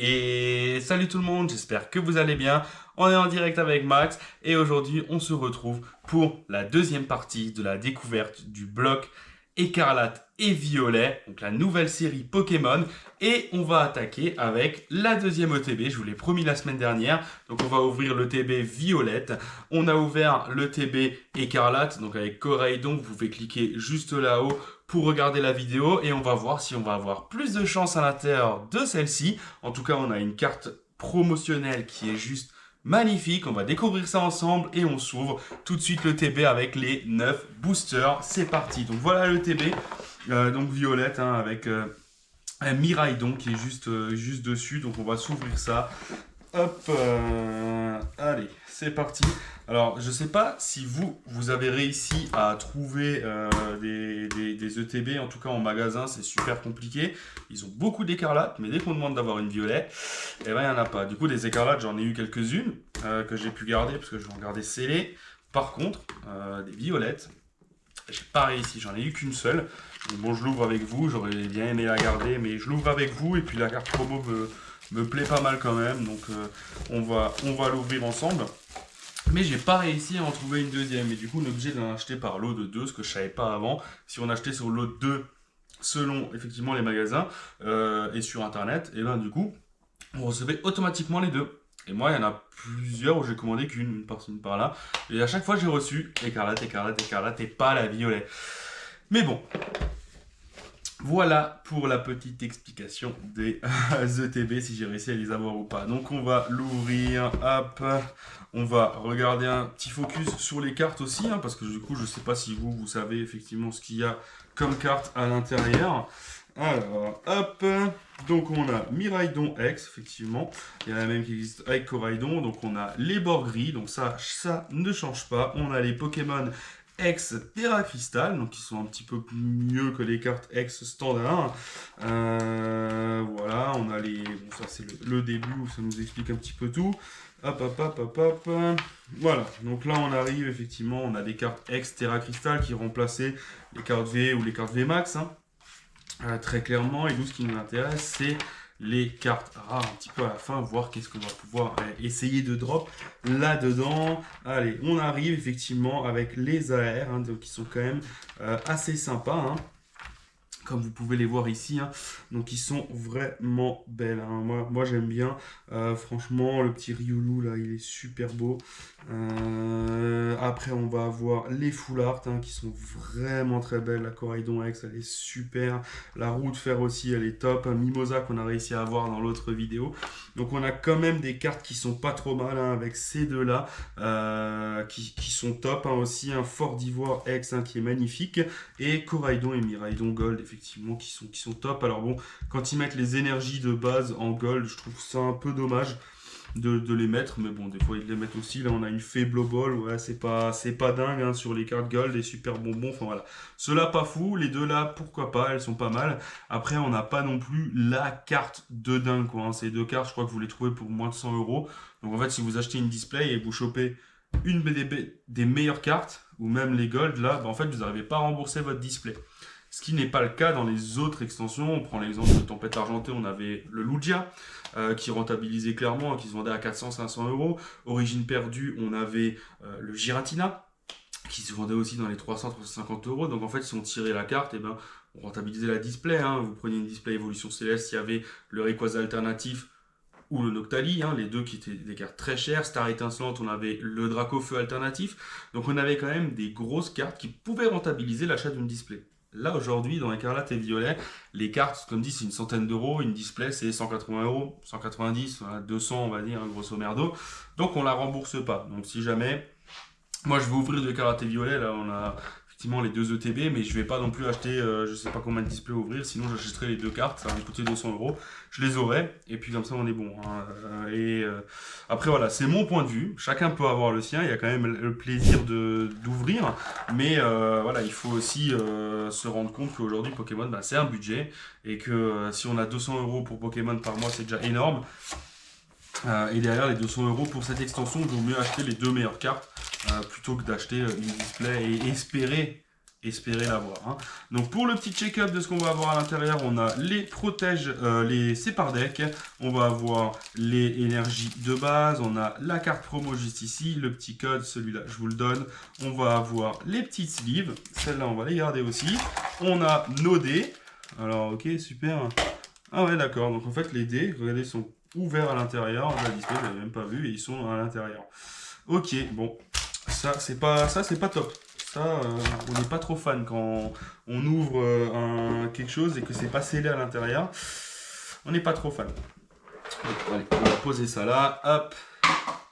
Et salut tout le monde, j'espère que vous allez bien. On est en direct avec Max et aujourd'hui on se retrouve pour la deuxième partie de la découverte du bloc écarlate et violet, donc la nouvelle série Pokémon. Et on va attaquer avec la deuxième ETB, je vous l'ai promis la semaine dernière. Donc on va ouvrir l'ETB violette. On a ouvert l'ETB écarlate, donc avec Coraidon, vous pouvez cliquer juste là-haut pour regarder la vidéo et on va voir si on va avoir plus de chance à l'intérieur de celle-ci. En tout cas, on a une carte promotionnelle qui est juste magnifique. On va découvrir ça ensemble et on s'ouvre tout de suite le TB avec les 9 boosters. C'est parti. Donc voilà le TB, donc violette avec un Miraidon qui est juste dessus. Donc on va s'ouvrir ça. Hop, allez, c'est parti. Alors, je sais pas si vous avez réussi à trouver des ETB, en tout cas en magasin, c'est super compliqué. Ils ont beaucoup d'écarlates, mais dès qu'on demande d'avoir une violet, eh ben, il n'y en a pas. Du coup, des écarlates, j'en ai eu quelques-unes que j'ai pu garder, parce que je vais en garder scellées. Par contre, des violettes, j'ai pas réussi, j'en ai eu qu'une seule. Donc, bon, je l'ouvre avec vous, j'aurais bien aimé la garder, mais je l'ouvre avec vous, et puis la carte promo me plaît pas mal quand même, donc on va l'ouvrir ensemble. Mais j'ai pas réussi à en trouver une deuxième, et du coup on est obligé d'en acheter par lot de 2, ce que je savais pas avant. Si on achetait sur lot de 2, selon effectivement les magasins et sur internet, et ben du coup on recevait automatiquement les deux. Et moi il y en a plusieurs où j'ai commandé une par-ci, une par-là, et à chaque fois j'ai reçu écarlate, écarlate, écarlate et pas la violet. Mais bon, voilà pour la petite explication des ETB, si j'ai réussi à les avoir ou pas. Donc on va l'ouvrir, hop, on va regarder un petit focus sur les cartes aussi, parce que du coup je sais pas si vous savez effectivement ce qu'il y a comme carte à l'intérieur. Alors, hop, donc on a Miraidon X, effectivement, il y en a même qui existe avec Coraidon, donc on a les bords gris, donc ça ne change pas. On a les Pokémon X Terra Crystal, donc qui sont un petit peu mieux que les cartes X standard. Voilà, on a les. Bon, ça c'est le début où ça nous explique un petit peu tout. Hop, hop, hop, hop, hop. Voilà, donc là on arrive effectivement, on a des cartes X Terra Crystal qui remplaçaient les cartes V ou les cartes V Max. Très clairement, et nous ce qui nous intéresse, c'est les cartes rares un petit peu à la fin, voir qu'est-ce qu'on va pouvoir essayer de drop là-dedans. Allez, on arrive effectivement avec les AR, donc qui sont quand même assez sympas, comme vous pouvez les voir ici, donc ils sont vraiment belles. Moi j'aime bien. Franchement, le petit Riolu là, il est super beau. Après, on va avoir les full art qui sont vraiment très belles. La Coraidon X, elle est super. La roue de fer aussi, elle est top. Un Mimosa qu'on a réussi à avoir dans l'autre vidéo. Donc on a quand même des cartes qui sont pas trop mal avec ces deux-là, qui sont top aussi. Un Fort d'Ivoire X qui est magnifique. Et Coraidon et Miraidon Gold, effectivement, qui sont top. Alors bon, quand ils mettent les énergies de base en gold, je trouve ça un peu dommage de les mettre, mais bon, des fois ils les mettent aussi. Là on a une Faible Ball, ouais, c'est pas dingue sur les cartes gold, des super bonbons, enfin voilà. Ceux-là pas fou, les deux là pourquoi pas, elles sont pas mal. Après on n'a pas non plus la carte de dingue Ces deux cartes, je crois que vous les trouvez pour moins de 100 euros. Donc en fait si vous achetez une display et vous chopez une des meilleures cartes, ou même les gold là, en fait vous n'arrivez pas à rembourser votre display. Ce qui n'est pas le cas dans les autres extensions. On prend l'exemple de Tempête Argentée, on avait le Lugia qui rentabilisait clairement, qui se vendait à 400-500 euros. Origine perdue, on avait le Giratina qui se vendait aussi dans les 300-350 euros. Donc en fait, si on tirait la carte, on rentabilisait la display. Vous preniez une display Évolution Céleste, il y avait le Rayquaza alternatif ou le Noctali, les deux qui étaient des cartes très chères. Star Étincelante, on avait le Draco Feu alternatif. Donc on avait quand même des grosses cartes qui pouvaient rentabiliser l'achat d'une display. Là aujourd'hui dans écarlate et violet, les cartes comme dit c'est une centaine d'euros, une display c'est 180 euros, 190, 200 on va dire grosso merdo, donc on la rembourse pas. Donc si jamais, moi je vais ouvrir de écarlate et violet, là on a effectivement les deux ETB, mais je vais pas non plus acheter je sais pas combien de displays ouvrir, sinon j'achèterai les deux cartes, ça va me coûter 200 euros, je les aurai, et puis comme ça on est bon. Après voilà, c'est mon point de vue, chacun peut avoir le sien, il y a quand même le plaisir d'ouvrir, mais voilà, il faut aussi se rendre compte qu'aujourd'hui Pokémon c'est un budget, et que si on a 200 euros pour Pokémon par mois c'est déjà énorme. Et derrière les 200 euros pour cette extension, il vaut mieux acheter les deux meilleures cartes plutôt que d'acheter une display et espérer espérer l'avoir. Hein. Donc pour le petit check-up de ce qu'on va avoir à l'intérieur, on a les protèges, les sépare deck, on va avoir les énergies de base, on a la carte promo juste ici, le petit code, celui-là je vous le donne, on va avoir les petites sleeves, celles-là on va les garder aussi, on a nos dés, alors ok super, ah ouais d'accord, donc en fait les dés, regardez, sont ouverts à l'intérieur, je la display, je l'avais même pas vu, et ils sont à l'intérieur. Ok, bon, ça c'est pas top. Ça, on n'est pas trop fan quand on ouvre quelque chose et que c'est pas scellé à l'intérieur. On n'est pas trop fan. Donc, allez, on va poser ça là. Hop,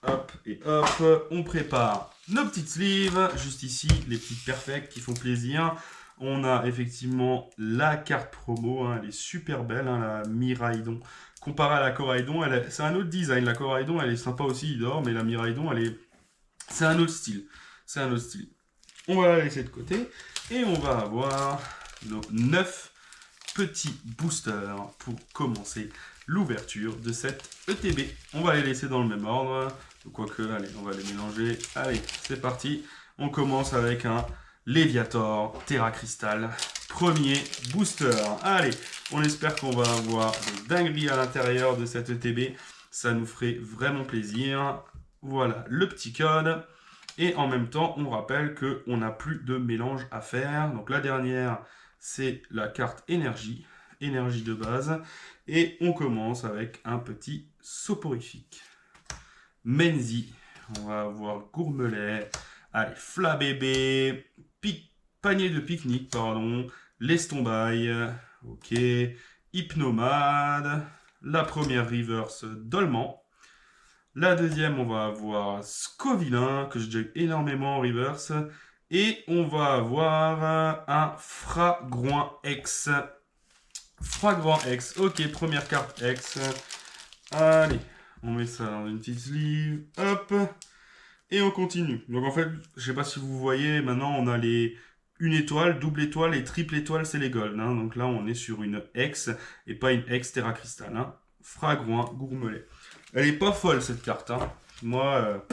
hop et hop. On prépare nos petites sleeves. Juste ici, les petites perfects qui font plaisir. On a effectivement la carte promo. Hein, elle est super belle, hein, la Miraidon. Comparée à la Coraidon, c'est un autre design. La Coraidon, elle est sympa aussi, il dort. Mais la Miraidon, c'est un autre style. C'est un autre style. On va la laisser de côté et on va avoir nos 9 petits boosters pour commencer l'ouverture de cette ETB. On va les laisser dans le même ordre, quoique, allez, on va les mélanger. Allez, c'est parti. On commence avec un Léviator Terra Crystal, premier booster. Allez, on espère qu'on va avoir des dingueries à l'intérieur de cette ETB. Ça nous ferait vraiment plaisir. Voilà le petit code. Et en même temps, on rappelle qu'on n'a plus de mélange à faire. Donc la dernière, c'est la carte énergie, énergie de base. Et on commence avec un petit soporifique. Menzi, on va avoir Gourmelet, allez, Flabébé, panier de pique-nique, pardon, Lestombaille, ok, Hypnomade, la première reverse Dolman. La deuxième, on va avoir Scovillain, que j'ai déjà eu énormément en reverse. Et on va avoir un Fragroin X. Fragroin X. Ok, première carte X. Allez, on met ça dans une petite sleeve. Hop. Et on continue. Donc en fait, je sais pas si vous voyez, maintenant on a les une étoile, double étoile et triple étoile, c'est les gold. Hein. Donc là, on est sur une X et pas une X Terra Crystal. Hein. Fragroin Gourmelet. Elle est pas folle cette carte. Hein. Moi,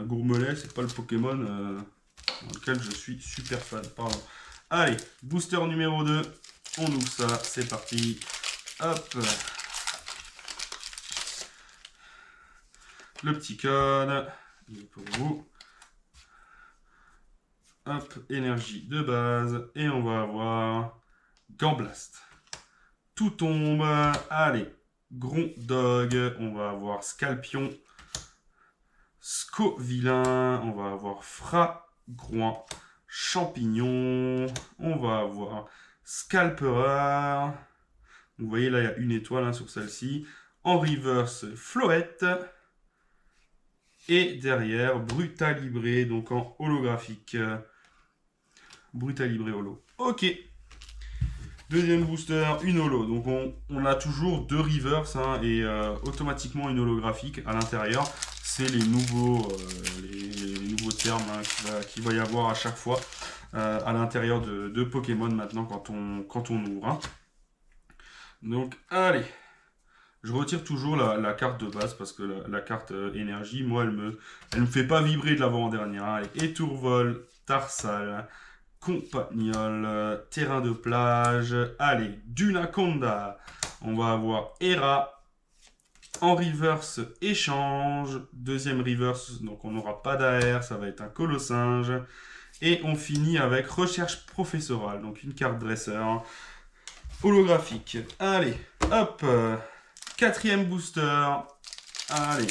Gourmelet, c'est pas le Pokémon dans lequel je suis super fan. Pardon. Allez, booster numéro 2. On ouvre ça, c'est parti. Hop. Le petit code. Il est pour vous. Hop, énergie de base. Et on va avoir Gamblaste. Tout tombe. Allez. Grondog, on va avoir Scalpion, Scovillain, on va avoir Fragroin, Champignon, on va avoir Scalperer. Vous voyez là, il y a une étoile hein, sur celle-ci. En reverse, Floette. Et derrière, Brutalibré, donc en holographique. Brutalibré holo. Ok. Deuxième booster, une holo. Donc on a toujours deux reverse hein, et automatiquement une holographique à l'intérieur. C'est les nouveaux termes hein, qu'il va y avoir à chaque fois à l'intérieur de Pokémon maintenant quand on ouvre. Hein. Donc allez, je retire toujours la carte de base parce que la carte énergie, moi elle me fait pas vibrer de l'avant-dernière. Hein. Étourvol, Tarsal. Compagnol, terrain de plage, allez, Dunaconda, on va avoir Hera, en reverse échange, deuxième reverse, donc on n'aura pas d'AR, ça va être un colossinge, et on finit avec recherche professorale, donc une carte dresseur holographique, allez, hop, quatrième booster, allez,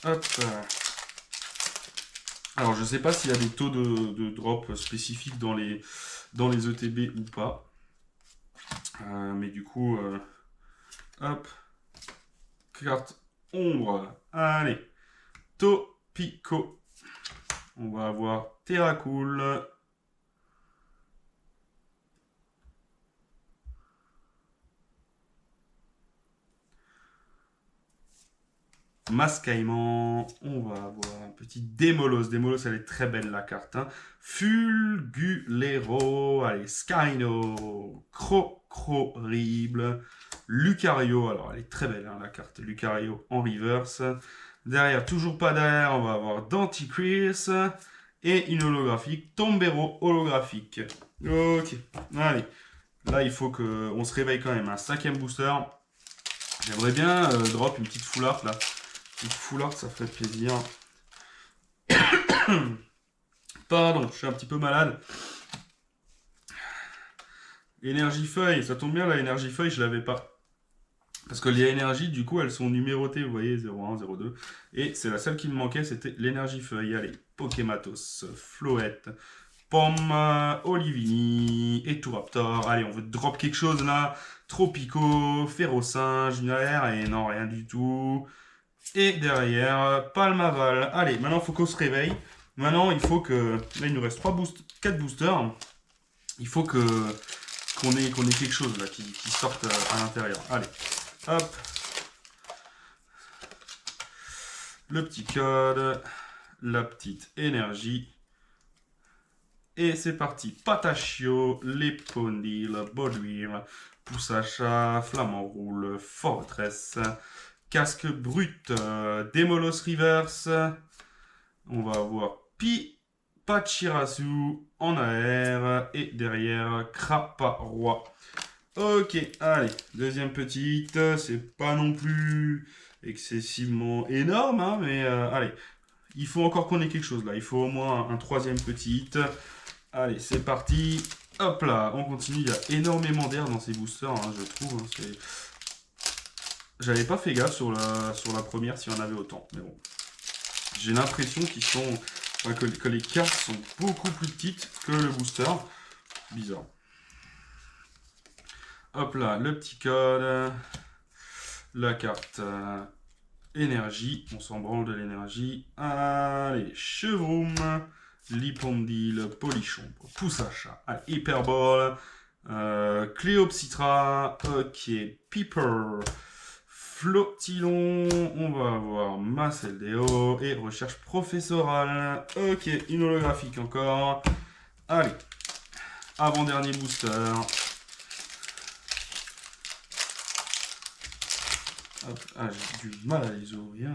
hop, alors, je ne sais pas s'il y a des taux de drop spécifiques dans les ETB ou pas. Mais du coup, hop, carte ombre. Allez, Topico. On va avoir Terracool. Mascaïman, on va avoir un petit Démolos. Démolos, elle est très belle la carte. Hein. Fulgulero, allez, Skyno, Crocorible, Lucario, alors elle est très belle hein, la carte Lucario en reverse. Derrière, toujours pas d'air, on va avoir Denticris et une holographique, Tombero holographique. Ok, allez. Là, il faut qu'on se réveille quand même. Un 5e booster. J'aimerais bien drop une petite full art là. Une petite full art, ça ferait plaisir. Pardon, je suis un petit peu malade. Énergie feuille, ça tombe bien, la énergie feuille, je l'avais pas. Parce que les énergies, du coup, elles sont numérotées, vous voyez, 01, 02. Et c'est la seule qui me manquait, c'était l'énergie feuille. Allez, Pokématos, Floette, Pomme, Olivini et Touraptor. Allez, on veut drop quelque chose là. Tropico, Ferrosinge, une AR, et non, rien du tout. Et derrière, Palmaval. Allez, maintenant, il faut qu'on se réveille. Maintenant, il faut que... Là, il nous reste 4 boosters. Il faut qu'on ait quelque chose là qui sorte à l'intérieur. Allez, hop. Le petit code, la petite énergie. Et c'est parti. Patachio, Lepondil, Baudouille, Poussacha, Flamand Roule, Fortress, Casque Brut, Démolos Reverse. On va avoir Pachirasu en AR et derrière Kraparoi. Ok, allez, deuxième petite, c'est pas non plus excessivement énorme, hein, mais allez, il faut encore qu'on ait quelque chose là, il faut au moins un troisième petite. Allez, c'est parti, hop là, on continue, il y a énormément d'air dans ces boosters, hein, je trouve. Hein, j'avais pas fait gaffe sur la première s'il y en avait autant, mais bon. J'ai l'impression qu'ils sont... Enfin, que les cartes sont beaucoup plus petites que le booster. Bizarre. Hop là, le petit code. La carte énergie. On s'en branle de l'énergie. Allez, Chevroom. Lipondil, Polichon, Poussacha. Allez, Hyperbole. Cléopsitra. Ok, Piper. Flotilon, on va avoir Masseldeo et recherche professorale. Ok, une holographique encore. Allez, avant-dernier booster. Hop, ah, j'ai du mal à les ouvrir.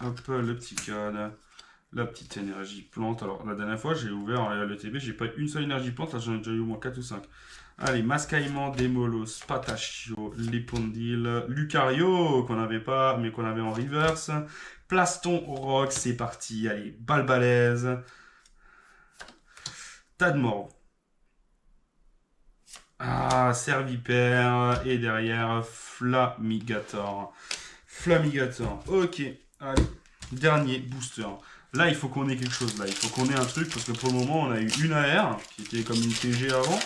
Hop, le petit code. La petite énergie plante. Alors, la dernière fois, j'ai ouvert le TB, j'ai pas une seule énergie plante. Là, j'en ai déjà eu au moins 4 ou 5. Allez, Mascaïman, Démolos, Patachio, Lipondil, Lucario, qu'on n'avait pas, mais qu'on avait en reverse. Plaston, Rock, c'est parti. Allez, Balbalaise. Tadmor. Ah, Servipère. Et derrière, Flamigator. Flamigator. Ok, allez, dernier booster. Là, il faut qu'on ait quelque chose. Là, il faut qu'on ait un truc, parce que pour le moment, on a eu une AR, qui était comme une TG avant.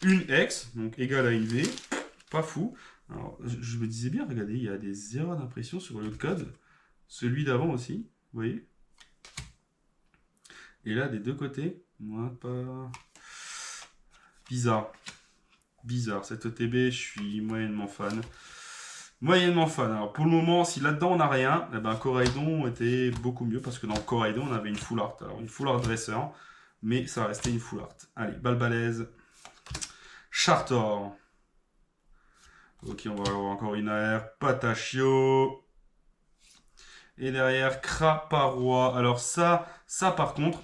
Une X, donc égale à une V, pas fou. Alors, je me disais bien, regardez, il y a des erreurs d'impression sur le code, celui d'avant aussi, vous voyez. Et là, des deux côtés, moi, pas... Bizarre. Bizarre, cette ETB, je suis moyennement fan. Moyennement fan. Alors, pour le moment, si là-dedans, on n'a rien, eh ben, Coraidon était beaucoup mieux, parce que dans Coraidon, on avait une full art. Alors, une full art dresseur, mais ça restait une full art. Allez, Balbalaise. Chartor. Ok, on va avoir encore une AR. Patachio. Et derrière, Kraparoi. Alors ça par contre,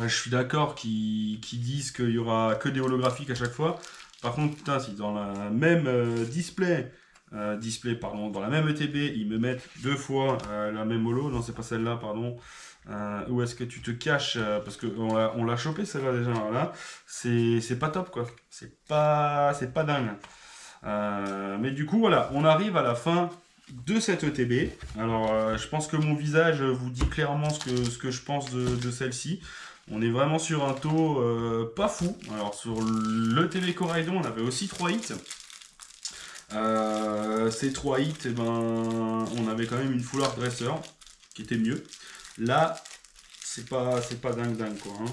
je suis d'accord qu'ils disent qu'il y aura que des holographiques à chaque fois. Par contre, putain, si dans la même dans la même ETB, ils me mettent deux fois la même holo. Non, c'est pas celle-là, pardon. Où est-ce que tu te caches parce qu'on l'a chopé celle-là déjà. Là, c'est pas top quoi. C'est pas dingue. Mais du coup, voilà, on arrive à la fin de cette ETB. Alors, je pense que mon visage vous dit clairement ce que je pense de celle-ci. On est vraiment sur un taux pas fou. Alors, sur l'ETB Coraidon, on avait aussi 3 hits. Ces 3 hits, eh ben, on avait quand même une full art dresser qui était mieux. Là, c'est pas dingue quoi. Hein.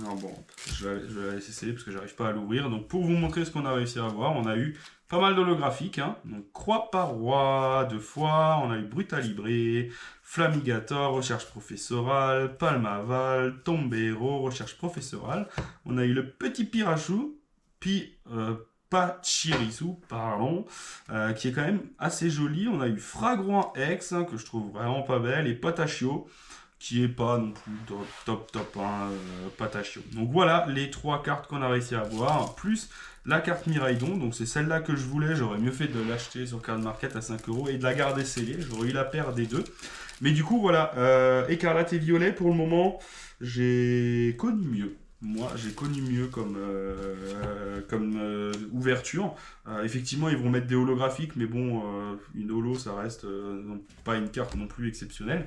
Alors bon, je vais la laisser sceller parce que j'arrive pas à l'ouvrir. Donc pour vous montrer ce qu'on a réussi à avoir, on a eu pas mal d'holographiques. Hein. Donc Croix par Roi, 2 fois. On a eu Brutalibré, Flamigator, Recherche Professorale, Palmaval, Tombero, Recherche Professorale. On a eu le Petit Pirachou, puis Pachirisu, pardon, qui est quand même assez joli. On a eu Fragrant X, hein, que je trouve vraiment pas belle, et Patachio, qui est pas non plus top, hein, Patachio. Donc voilà les 3 cartes qu'on a réussi à avoir, plus la carte Miraidon. Donc c'est celle-là que je voulais. J'aurais mieux fait de l'acheter sur Card Market à 5 € et de la garder scellée. J'aurais eu la paire des deux. Mais du coup, voilà, Écarlate et Violet, pour le moment, j'ai connu mieux. Moi, j'ai connu mieux comme ouverture. Effectivement, ils vont mettre des holographiques, mais bon, une holo, ça reste pas une carte non plus exceptionnelle.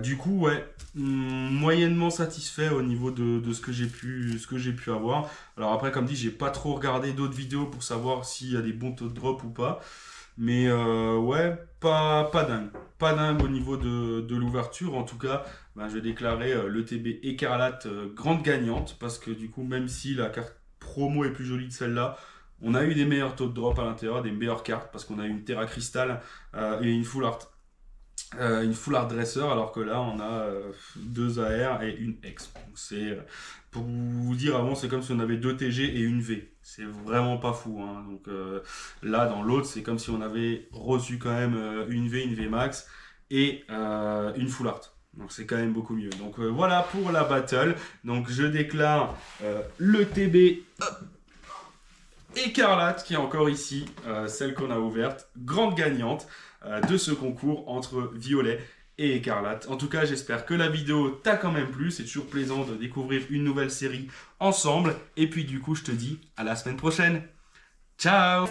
Du coup, ouais, moyennement satisfait au niveau de ce que j'ai pu avoir. Alors après, comme dit, j'ai pas trop regardé d'autres vidéos pour savoir s'il y a des bons taux de drop ou pas. Mais ouais, pas dingue. Pas dingue au niveau de l'ouverture. En tout cas, ben, je vais déclarer l'ETB Écarlate grande gagnante. Parce que du coup, même si la carte promo est plus jolie que celle-là, on a eu des meilleurs taux de drop à l'intérieur, des meilleures cartes. Parce qu'on a eu une Terra Crystal et une Full Art Dresser, alors que là on a 2 AR et une X. Donc c'est pour vous dire, avant c'est comme si on avait 2 TG et une V. C'est vraiment pas fou, hein. Donc là dans l'autre c'est comme si on avait reçu quand même une V Max et une Full Art. Donc c'est quand même beaucoup mieux. Donc voilà pour la battle. Donc je déclare le TB Écarlate qui est encore ici, celle qu'on a ouverte, grande gagnante de ce concours entre Violet et Écarlate. En tout cas, j'espère que la vidéo t'a quand même plu. C'est toujours plaisant de découvrir une nouvelle série ensemble. Et puis du coup, je te dis à la semaine prochaine. Ciao!